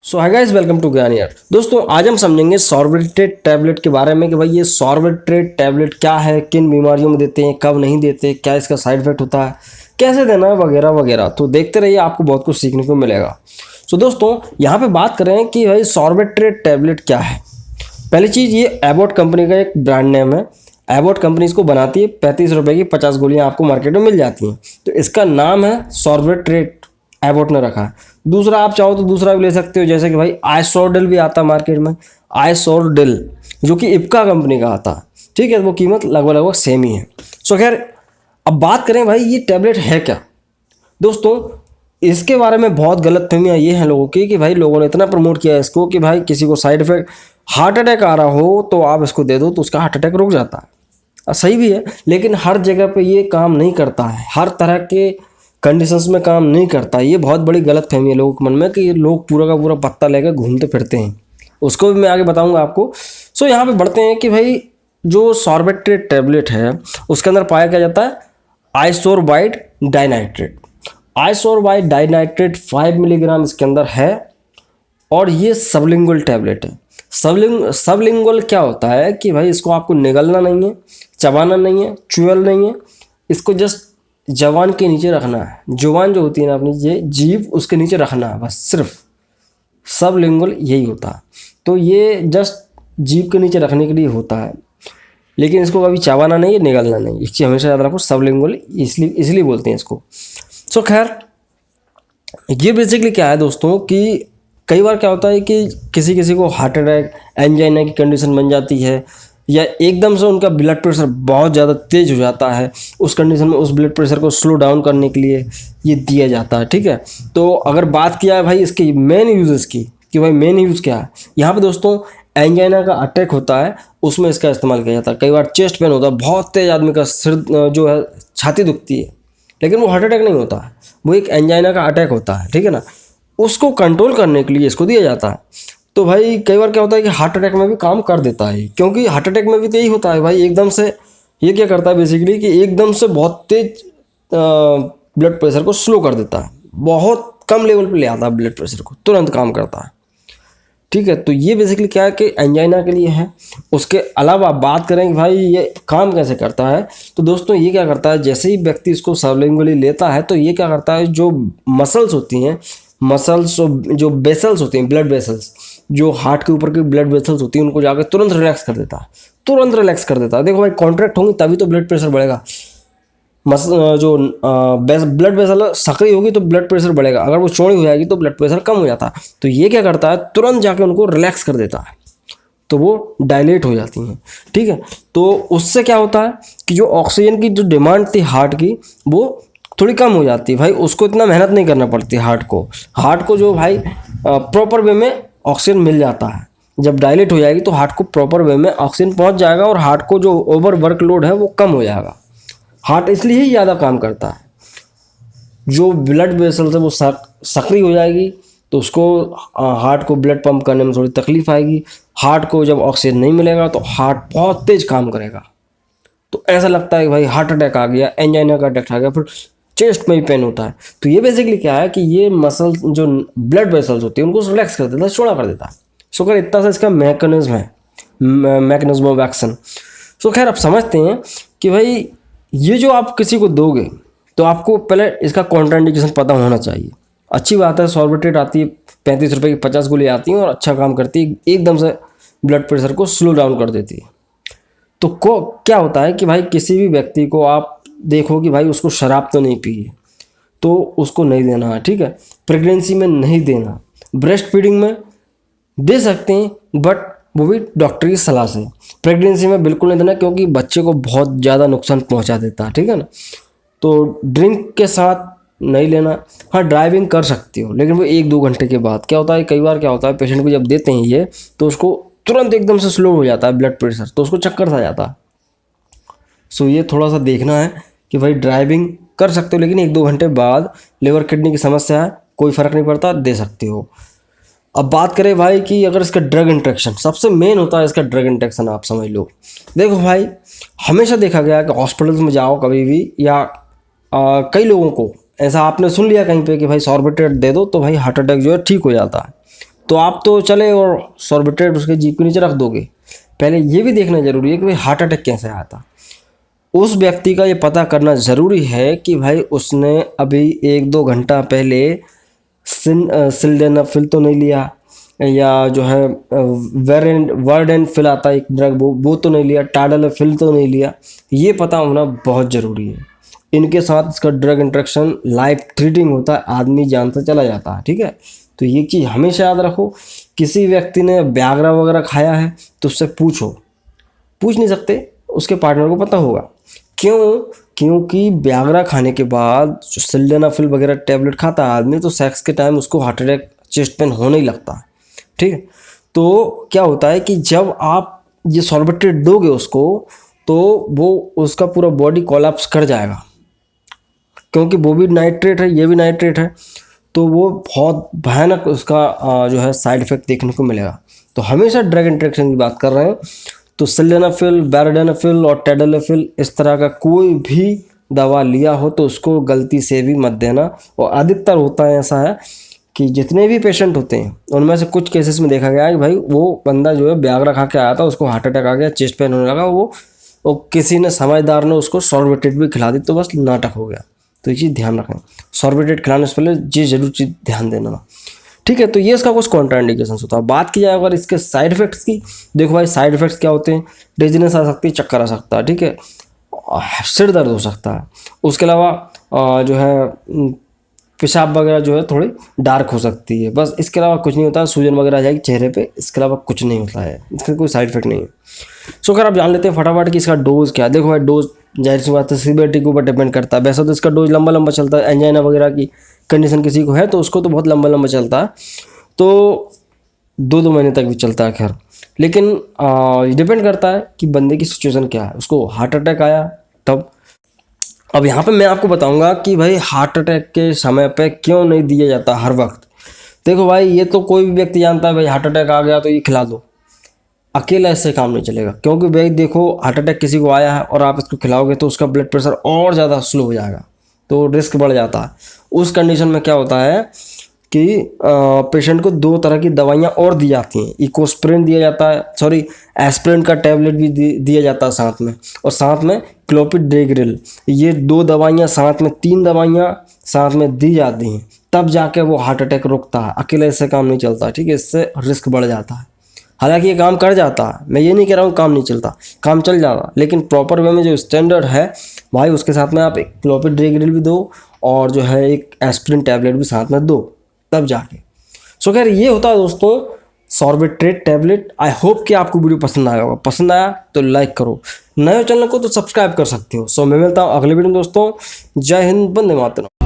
So hi guys, welcome to Gyan Yaar. दोस्तों आज हम समझेंगे सॉर्बिट्रेट टैबलेट के बारे में कि भाई ये सॉर्बिट्रेट टैबलेट क्या है, किन बीमारियों में देते हैं, कब नहीं देते, क्या इसका साइड इफेक्ट होता है, कैसे देना है, वगैरह वगैरह। तो देखते रहिए, आपको बहुत कुछ सीखने को मिलेगा। सो दोस्तों यहाँ पे बात करें कि भाई सॉर्बिट्रेट टैबलेट क्या है। पहली चीज़, ये एबॉट कंपनी का एक ब्रांड नेम है। एबॉट कंपनी इसको बनाती है। 35 रुपये की 50 गोलियाँ आपको मार्केट में मिल जाती हैं। तो इसका नाम है सॉर्बिट्रेट, एबॉट ने रखा है। दूसरा आप चाहो तो दूसरा भी ले सकते हो, जैसे कि भाई आइसोर्डेल भी आता है मार्केट में, आइसोर्डेल, जो कि इप्का कंपनी का आता है। ठीक है, वो कीमत लगभग लगभग सेम ही है। सो खैर, अब बात करें भाई ये टैबलेट है क्या। दोस्तों इसके बारे में बहुत गलतफहमियाँ ये हैं लोगों की कि भाई लोगों ने इतना प्रमोट किया है इसको कि भाई किसी को साइड इफेक्ट, हार्ट अटैक आ रहा हो तो आप इसको दे दो तो उसका हार्ट अटैक रुक जाता है। सही भी है, लेकिन हर जगह पे ये काम नहीं करता है, हर तरह के कंडीशंस में काम नहीं करता। ये बहुत बड़ी गलतफहमी है लोगों के मन में कि ये लोग पूरा का पूरा पत्ता लेकर घूमते फिरते हैं। उसको भी मैं आगे बताऊंगा आपको। सो यहाँ पे बढ़ते हैं कि भाई जो सॉर्बिट्रेट टैबलेट है उसके अंदर पाया क्या जाता है, आइसोरबाइड डाइनाइट्रेट। आइसोरबाइड डाइनाइट्रेट 5 मिलीग्राम इसके अंदर है और ये सबलिंगुअल टैबलेट है। सबलिंगुअल क्या होता है कि भाई इसको आपको निगलना नहीं है, चबाना नहीं है, च्युअल नहीं है, इसको जस्ट जबान के नीचे रखना है। जुबान जो होती है ना अपनी, ये जीभ उसके नीचे रखना है बस, सिर्फ सबलिंगुअल यही होता है। तो ये जस्ट जीभ के नीचे रखने के लिए होता है, लेकिन इसको कभी चबाना नहीं है, निगलना नहीं। इसकी हमेशा याद रखो, सबलिंगुअल इसलिए बोलते हैं इसको। सो खैर, ये बेसिकली क्या है दोस्तों कि कई बार क्या होता है कि किसी किसी को हार्ट अटैक, एंजाइना की कंडीशन बन जाती है, या एकदम से उनका ब्लड प्रेशर बहुत ज़्यादा तेज़ हो जाता है। उस कंडीशन में उस ब्लड प्रेशर को स्लो डाउन करने के लिए ये दिया जाता है। ठीक है, तो अगर बात किया है भाई इसके मेन यूजेस की कि भाई मेन यूज़ क्या है, यहाँ पे दोस्तों एंजाइना का अटैक होता है उसमें इसका इस्तेमाल किया जाता है। कई बार चेस्ट पेन होता है, बहुत तेज़ आदमी का सिर जो है, छाती दुखती है, लेकिन वो हार्ट अटैक नहीं होता है, वो एक एंजाइना का अटैक होता है। ठीक है ना, उसको कंट्रोल करने के लिए इसको दिया जाता है। तो भाई कई बार क्या होता है कि हार्ट अटैक में भी काम कर देता है, क्योंकि हार्ट अटैक में भी तो यही होता है भाई, एकदम से ये क्या करता है बेसिकली कि एकदम से बहुत तेज ब्लड प्रेशर को स्लो कर देता है, बहुत कम लेवल पे ले आता है ब्लड प्रेशर को, तुरंत काम करता है। ठीक है, तो ये बेसिकली क्या है कि एंजाइना के लिए है। उसके अलावा बात करें कि भाई ये काम कैसे करता है, तो दोस्तों ये क्या करता है, जैसे ही व्यक्ति इसको सबलिंगुअली लेता है तो ये क्या करता है, जो मसल्स होती हैं, मसल्स जो वेसल्स होती हैं, ब्लड वेसल्स, जो हार्ट के ऊपर की ब्लड वेसल्स होती हैं, उनको जाकर तुरंत रिलैक्स कर देता है, तुरंत रिलैक्स कर देता है। देखो भाई, कॉन्ट्रैक्ट होंगी तभी तो ब्लड प्रेशर बढ़ेगा। जो ब्लड वेसल सक्रिय होगी तो ब्लड प्रेशर बढ़ेगा, अगर वो चौड़ी हो जाएगी तो ब्लड प्रेशर कम हो जाता है। तो ये क्या करता है, तुरंत जाके उनको रिलैक्स कर देता है, तो वो डायलेट हो जाती हैं। ठीक है, तो उससे क्या होता है कि जो ऑक्सीजन की जो डिमांड थी हार्ट की, वो थोड़ी कम हो जाती है। भाई उसको इतना मेहनत नहीं करना पड़ती हार्ट को जो भाई प्रॉपर वे में ऑक्सीजन मिल जाता है। जब डायलेट हो जाएगी तो हार्ट को प्रॉपर वे में ऑक्सीजन पहुंच जाएगा और हार्ट को जो ओवर वर्कलोड है वो कम हो जाएगा। हार्ट इसलिए ही ज़्यादा काम करता है, जो ब्लड वेसल है वो सक्रिय हो जाएगी तो उसको हार्ट को ब्लड पंप करने में थोड़ी तकलीफ आएगी। हार्ट को जब ऑक्सीजन नहीं मिलेगा तो हार्ट बहुत तेज काम करेगा, तो ऐसा लगता है कि भाई हार्ट अटैक आ गया, एंजाइना का अटैक आ गया, फिर चेस्ट में ही पेन होता है। तो ये बेसिकली क्या है कि ये मसल जो ब्लड वेसल्स होती है उनको रिलैक्स कर देता है, चौड़ा कर देता है। सो खैर इतना सा इसका मैकेनिज्म है, मैकेनिज्म ऑफ एक्शन। सो खैर अब समझते हैं कि भाई ये जो आप किसी को दोगे तो आपको पहले इसका कॉन्ट्राइंडिकेशन पता होना चाहिए। अच्छी बात है, सॉर्बिट्रेट आती है, 35 रुपये की 50 गोली आती हैं और अच्छा काम करती है, एकदम से ब्लड प्रेशर को स्लो डाउन कर देती है। तो क्या होता है कि भाई किसी भी व्यक्ति को आप देखो कि भाई उसको शराब तो नहीं पी है तो उसको नहीं देना है। ठीक है, प्रेगनेंसी में नहीं देना, ब्रेस्ट फीडिंग में दे सकते हैं बट वो भी डॉक्टर की सलाह से। प्रेगनेंसी में बिल्कुल नहीं देना क्योंकि बच्चे को बहुत ज़्यादा नुकसान पहुंचा देता है। ठीक है ना, तो ड्रिंक के साथ नहीं लेना। हाँ, ड्राइविंग कर सकती हो लेकिन वो 1-2 घंटे के बाद। क्या होता है, कई बार क्या होता है पेशेंट को जब देते हैं ये तो उसको तुरंत एकदम से स्लो हो जाता है ब्लड प्रेशर, तो उसको चक्कर सा जाता है। सो ये थोड़ा सा देखना है कि भाई ड्राइविंग कर सकते हो लेकिन 1-2 घंटे बाद, लिवर किडनी की समस्या है, कोई फ़र्क नहीं पड़ता, दे सकते हो। अब बात करें भाई कि अगर इसका ड्रग इंट्रैक्शन, सबसे मेन होता है इसका ड्रग इंट्रैक्शन, आप समझ लो। देखो भाई, हमेशा देखा गया कि हॉस्पिटल्स में जाओ कभी भी, या कई लोगों को ऐसा आपने सुन लिया कहीं पे कि भाई सॉर्बिट्रेट दे दो तो भाई हार्ट अटैक जो है ठीक हो जाता है। तो आप तो चले और सॉर्बिट्रेट उसके जीभ के नीचे रख दोगे। पहले ये भी देखना ज़रूरी है कि भाई हार्ट अटैक कैसे आया था। उस व्यक्ति का ये पता करना ज़रूरी है कि भाई उसने अभी 1-2 घंटा पहले सिल्डेनाफिल तो नहीं लिया, या जो है वार्डेनफिल आता है एक ड्रग, वो तो नहीं लिया, टाडालाफिल तो नहीं लिया। ये पता होना बहुत ज़रूरी है। इनके साथ इसका ड्रग इंटरेक्शन लाइफ थ्रेटनिंग होता है, आदमी जान से चला जाता है। ठीक है, तो ये चीज़ हमेशा याद रखो। किसी व्यक्ति ने व्याग्रा वगैरह खाया है तो उससे पूछ नहीं सकते, उसके पार्टनर को पता होगा। क्यों? क्योंकि व्याग्रा खाने के बाद जो सिल्डेनाफिल वगैरह टैबलेट खाता है आदमी, तो सेक्स के टाइम उसको हार्ट अटैक, चेस्ट पेन होने ही लगता है। ठीक है, तो क्या होता है कि जब आप ये सॉर्बिट्रेट दोगे उसको, तो वो उसका पूरा बॉडी कोलैप्स कर जाएगा, क्योंकि वो भी नाइट्रेट है, ये भी नाइट्रेट है, तो वो बहुत भयानक उसका जो है साइड इफेक्ट देखने को मिलेगा। तो हमेशा ड्रग इंटरेक्शन की बात कर रहे हैं तो सिल्डेनाफिल, वार्डेनाफिल और टाडालाफिल इस तरह का कोई भी दवा लिया हो तो उसको गलती से भी मत देना। और अधिकतर होता है ऐसा है कि जितने भी पेशेंट होते हैं उनमें से कुछ केसेस में देखा गया है कि भाई वो बंदा जो है व्याग्रा खा के आया था, उसको हार्ट अटैक आ गया, चेस्ट पेन होने लगा, वो किसी ने समझदार ने उसको सॉर्बिट्रेट भी खिला दी तो बस नाटक हो गया। तो ये चीज़ ध्यान रखें, सॉर्बिट्रेट खिलाने से पहले ये जरूर चीज़ ध्यान देना। ठीक है, तो ये इसका कुछ कॉन्ट्राइंडिकेशन होता है। बात की जाए अगर इसके साइड इफेक्ट्स की, देखो भाई साइड इफेक्ट्स क्या होते हैं, डिजीनेस आ सकती है, चक्कर आ सकता है, ठीक है, सिर दर्द हो सकता है, उसके अलावा जो है पेशाब वगैरह जो है थोड़ी डार्क हो सकती है, बस इसके अलावा कुछ नहीं होता है। सूजन वगैरह आ जाएगी चेहरे पे, इसके अलावा कुछ नहीं होता है, इसका कोई साइड इफेक्ट नहीं है। सो खैर आप जान लेते हैं फटाफट कि इसका डोज क्या है। देखो भाई डोज जाहिर सी बात है सीवियरिटी के ऊपर डिपेंड करता है। वैसे तो इसका डोज लंबा चलता है, एंजाइना वगैरह की कंडीशन किसी को है तो उसको तो बहुत लंबा चलता है, तो 2-2 महीने तक भी चलता है। खैर लेकिन डिपेंड करता है कि बंदे की सिचुएशन क्या है, उसको हार्ट अटैक आया तब। अब यहाँ पे मैं आपको बताऊंगा कि भाई हार्ट अटैक के समय पे क्यों नहीं दिया जाता हर वक्त। देखो भाई ये तो कोई भी व्यक्ति जानता है भाई हार्ट अटैक आ गया तो ये खिला दो, अकेला इससे काम नहीं चलेगा। क्योंकि भाई देखो हार्ट अटैक किसी को आया है और आप इसको खिलाओगे तो उसका ब्लड प्रेशर और ज़्यादा स्लो हो जाएगा, तो रिस्क बढ़ जाता है। उस कंडीशन में क्या होता है कि पेशेंट को 2 तरह की दवाइयाँ और दी जाती हैं। इकोस्प्रिन दिया जाता है, सॉरी एस्प्रिन का टैबलेट भी दिया जाता है साथ में, और साथ में क्लोपिडेग्रिल। ये 2 दवाइयाँ साथ में, 3 दवाइयाँ साथ में दी जाती हैं, तब जाके वो हार्ट अटैक रुकता है। अकेले इससे काम नहीं चलता, ठीक है, इससे रिस्क बढ़ जाता है। हालांकि ये काम कर जाता है, मैं ये नहीं कह रहा हूँ काम नहीं चलता, काम चल जाता, लेकिन प्रॉपर वे में जो स्टैंडर्ड है भाई उसके साथ में आप एक क्लोपिडेग्रिल भी दो और जो है एक एस्प्रिन टैबलेट भी साथ में दो, तब जाके। सो खैर ये होता है दोस्तों सॉर्बिट्रेट टैबलेट। आई होप कि आपको वीडियो पसंद आया होगा, पसंद आया तो लाइक करो, नए चैनल को तो सब्सक्राइब कर सकते हो। सो मैं मिलता हूँ अगले वीडियो में दोस्तों। जय हिंद, वंदे मातरम।